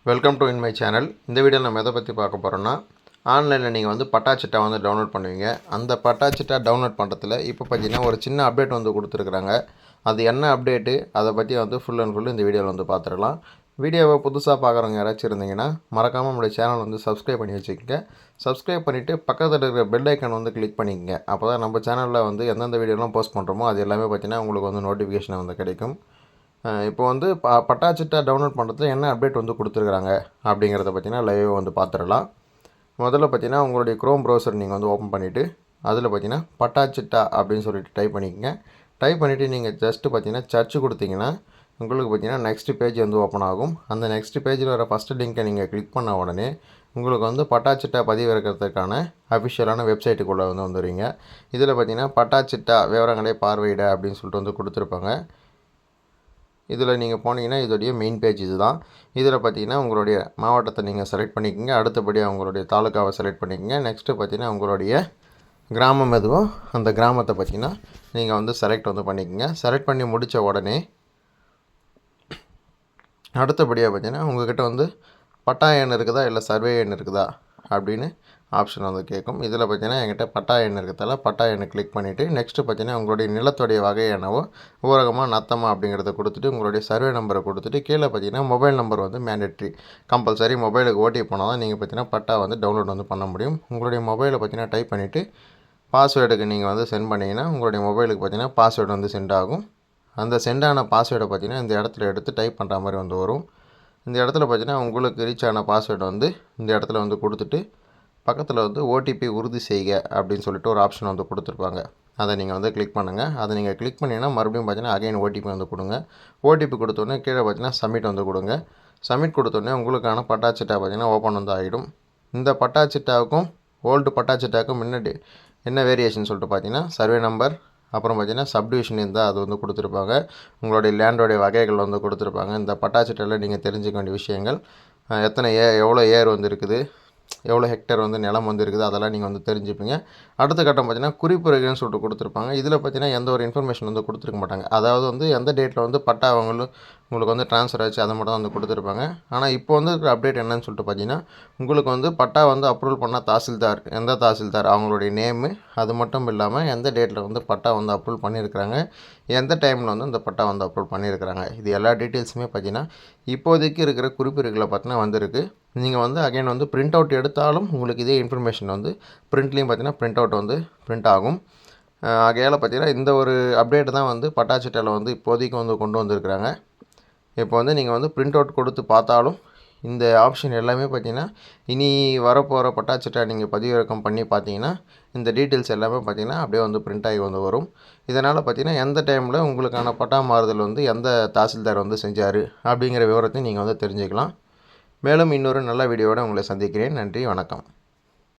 Welcome to my channel. இந்த வீடியோவில் நம்ம எதை பற்றி பார்க்க போகிறோம்னா, ஆன்லைனில் நீங்கள் வந்து பட்டா சிட்டா வந்து டவுன்லோட் பண்ணுவீங்க. அந்த பட்டா சிட்டா டவுன்லோட் பண்ணுறதுல இப்போ பார்த்தீங்கன்னா ஒரு சின்ன அப்டேட் வந்து கொடுத்துருக்குறாங்க. அது என்ன அப்டேட்டு, அதை பற்றி வந்து ஃபுல் அண்ட் ஃபுல் இந்த வீடியோவில் வந்து பார்த்துடலாம். வீடியோவை புதுசாக பார்க்குறவங்க யாராச்சும் இருந்தீங்கன்னா மறக்காமல் நம்மளுடைய சேனல் வந்து சப்ஸ்கிரைப் பண்ணி வச்சுக்கோங்க. சப்ஸ்கிரைப் பண்ணிவிட்டு பக்கத்தில் இருக்கிற பெல் ஐக்கான் வந்து கிளிக் பண்ணிக்கங்க. அப்போ தான் நம்ம சேனலில் வந்து எந்தெந்த வீடியோலாம் போஸ்ட் பண்ணுறோமோ அது எல்லாமே பார்த்தீங்கன்னா உங்களுக்கு வந்து நோட்டிஃபிகேஷன் வந்து கிடைக்கும். இப்போ வந்து பட்டா சிட்டா டவுன்லோட் பண்ணுறதுல என்ன அப்டேட் வந்து கொடுத்துருக்குறாங்க அப்படிங்கிறத பார்த்தீங்கன்னா லைவ் வந்து பார்த்துடலாம். முதல்ல பார்த்தீங்கன்னா உங்களுடைய க்ரோம் ப்ரௌசர் நீங்கள் வந்து ஓப்பன் பண்ணிவிட்டு அதில் பார்த்தீங்கன்னா பட்டா சிட்டா அப்படின்னு சொல்லிட்டு டைப் பண்ணிக்கங்க. டைப் பண்ணிவிட்டு நீங்கள் ஜஸ்ட்டு பார்த்தீங்கன்னா சர்ச் கொடுத்தீங்கன்னா உங்களுக்கு பார்த்தீங்கன்னா நெக்ஸ்ட் பேஜ் வந்து ஓப்பன் ஆகும். அந்த நெக்ஸ்ட் பேஜில் வர ஃபஸ்ட்டு லிங்க்கை நீங்கள் கிளிக் பண்ண உடனே உங்களுக்கு வந்து பட்டா சிட்டா பதிவிறக்கிறதுக்கான அஃபிஷியலான வெப்சைட்டுக்குள்ளே வந்து வந்துடுவீங்க. இதில் பார்த்தீங்கன்னா பட்டா சிட்டா விவரங்களை பார்வையிட அப்படின்னு சொல்லிட்டு வந்து கொடுத்துருப்பாங்க. இதில் நீங்கள் போனீங்கன்னா இதோடைய மெயின் பேஜ் இது தான். இதில் பார்த்தீங்கன்னா உங்களுடைய மாவட்டத்தை நீங்கள் செலக்ட் பண்ணிக்கோங்க. அடுத்தபடியாக உங்களுடைய தாலுக்காவை செலக்ட் பண்ணிக்கோங்க. நெக்ஸ்ட்டு பார்த்தீங்கன்னா உங்களுடைய கிராமம் எதுவோ அந்த கிராமத்தை பார்த்தீங்கன்னா நீங்கள் வந்து செலக்ட் வந்து பண்ணிக்கோங்க. செலக்ட் பண்ணி முடித்த உடனே அடுத்தபடியாக பார்த்தீங்கன்னா உங்கள்கிட்ட வந்து பட்டா எண் இருக்குதா இல்லை சர்வே எண் இருக்குதா அப்படின்னு ஆப்ஷன் வந்து கேட்கும். இதில் பார்த்தீங்கன்னா என்கிட்ட பட்டா எண் இருக்கிறதால பட்டா எண்ணை கிளிக் பண்ணிவிட்டு நெக்ஸ்ட்டு பார்த்தீங்கன்னா உங்களுடைய நிலத்துடைய வகை என்னவோ ஊரகமாக நத்தமாக அப்படிங்கிறத கொடுத்துட்டு உங்களுடைய சர்வே நம்பரை கொடுத்துட்டு கீழே பார்த்தீங்கன்னா மொபைல் நம்பர் வந்து மேண்டட்ரி கம்பல்சரி மொபைலுக்கு ஓடிபி போனால் தான் நீங்கள் பார்த்தீங்கன்னா பட்டா வந்து டவுன்லோட் வந்து பண்ண முடியும். உங்களுடைய மொபைலை பார்த்தீங்கன்னா டைப் பண்ணிவிட்டு பாஸ்வேர்டுக்கு நீங்கள் வந்து சென்ட் பண்ணிங்கன்னா உங்களுடைய மொபைலுக்கு பார்த்தீங்கன்னா பாஸ்வேர்டு வந்து சென்ட் ஆகும். அந்த சென்டான பாஸ்வேர்டை பார்த்தீங்கன்னா இந்த இடத்துல எடுத்து டைப் பண்ணுற மாதிரி வந்து வரும். இந்த இடத்துல பார்த்தீங்கன்னா உங்களுக்கு ரீச் ஆன பாஸ்வேர்டு வந்து இந்த இடத்துல வந்து கொடுத்துட்டு பக்கத்தில் வந்து ஓடிபி உறுதி செய்க அப்படின்னு சொல்லிட்டு ஒரு ஆப்ஷன் வந்து கொடுத்துருப்பாங்க. அதை நீங்கள் வந்து கிளிக் பண்ணுங்கள். அதை நீங்கள் கிளிக் பண்ணிங்கன்னா மறுபடியும் பார்த்தீங்கன்னா அகைன் ஓடிபி வந்து கொடுங்க. ஓடிபி கொடுத்தோன்னே கீழே பார்த்தீங்கன்னா சப்மிட் வந்து கொடுங்க. சப்மிட் கொடுத்தோன்னே உங்களுக்கான பட்டா சிட்டா பார்த்தீங்கன்னா ஓப்பன் வந்து ஆகிடும். இந்த பட்டா சிட்டாவுக்கும் ஓல்டு பட்டா சிட்டாவுக்கும் முன்னாடி என்ன வேரியேஷன் சொல்லிட்டு பார்த்தீங்கன்னா சர்வே நம்பர் அப்புறம் பார்த்தீங்கன்னா சப்டிவிஷன் இருந்தால் அது வந்து கொடுத்துருப்பாங்க. உங்களுடைய லேண்டோடைய வகைகள் வந்து கொடுத்துருப்பாங்க. இந்த பட்டா சிட்டாவில் நீங்கள் தெரிஞ்சுக்க வேண்டிய விஷயங்கள் எத்தனை எவ்வளோ ஏர் வந்து இருக்குது, எவ்வளோ ஹெக்டேர் வந்து நிலம் வந்து இருக்குது, அதெல்லாம் நீங்கள் வந்து தெரிஞ்சுப்பீங்க. அடுத்த கட்டம் பார்த்தீங்கன்னா குறிப்புரைகள்னு சொல்லிட்டு கொடுத்துருப்பாங்க. இதில் பார்த்தீங்கன்னா எந்த ஒரு இன்ஃபர்மேஷன் வந்து கொடுத்துருக்க மாட்டாங்க. அதாவது வந்து எந்த டேட்டில் வந்து பட்டா உங்களுக்கு வந்து ட்ரான்ஸ்ஃபர் ஆச்சு அதை மட்டும் தான் வந்து கொடுத்துருப்பாங்க. ஆனால் இப்போ வந்து இருக்கிற அப்டேட் என்னன்னு சொல்லிட்டு பார்த்தீங்கன்னா உங்களுக்கு வந்து பட்டா வந்து அப்ரூவல் பண்ண தாசில்தார் எந்த தாசில்தார் அவங்களுடைய நேமு, அது மட்டும் இல்லாமல் எந்த டேட்டில் வந்து பட்டா வந்து அப்ரூவல் பண்ணியிருக்கிறாங்க, எந்த டைமில் வந்து இந்த பட்டா வந்து அப்ரூவல் பண்ணியிருக்கிறாங்க, இது எல்லா டீட்டெயில்ஸுமே பார்த்தீங்கன்னா இப்போதைக்கு இருக்கிற குறிப்புரைகளை பார்த்தீங்கன்னா வந்திருக்கு. நீங்கள் வந்து அகைன் வந்து பிரிண்ட் அவுட் எடுத்தாலும் உங்களுக்கு இதே இன்ஃபர்மேஷன் வந்து பிரிண்ட்லேயும் பார்த்தீங்கன்னா பிரிண்ட் அவுட் வந்து பிரிண்ட் ஆகும். ஆகையால் பார்த்தீங்கன்னா இந்த ஒரு அப்டேட் தான் வந்து பட்டா சிட்டாவில் வந்து இப்போதைக்கு வந்து கொண்டு வந்திருக்கிறாங்க. இப்போ வந்து நீங்கள் வந்து பிரிண்ட் அவுட் கொடுத்து பார்த்தாலும் இந்த ஆப்ஷன் எல்லாமே பார்த்தீங்கன்னா இனி வரப்போகிற பட்டா சிட்டா நீங்கள் பதிவிறக்கம் பண்ணி பார்த்தீங்கன்னா இந்த டீட்டெயில்ஸ் எல்லாமே பார்த்தீங்கன்னா அப்படியே வந்து பிரிண்ட் ஆகி வந்து வரும். இதனால் பார்த்தீங்கன்னா எந்த டைமில் உங்களுக்கான பட்டா மாறுதல் வந்து எந்த தாசில்தார் வந்து செஞ்சார் அப்படிங்கிற விவரத்தையும் நீங்கள் வந்து தெரிஞ்சுக்கலாம். மேலும் இன்னொரு நல்ல வீடியோவோடு உங்களை சந்திக்கிறேன். நன்றி, வணக்கம்.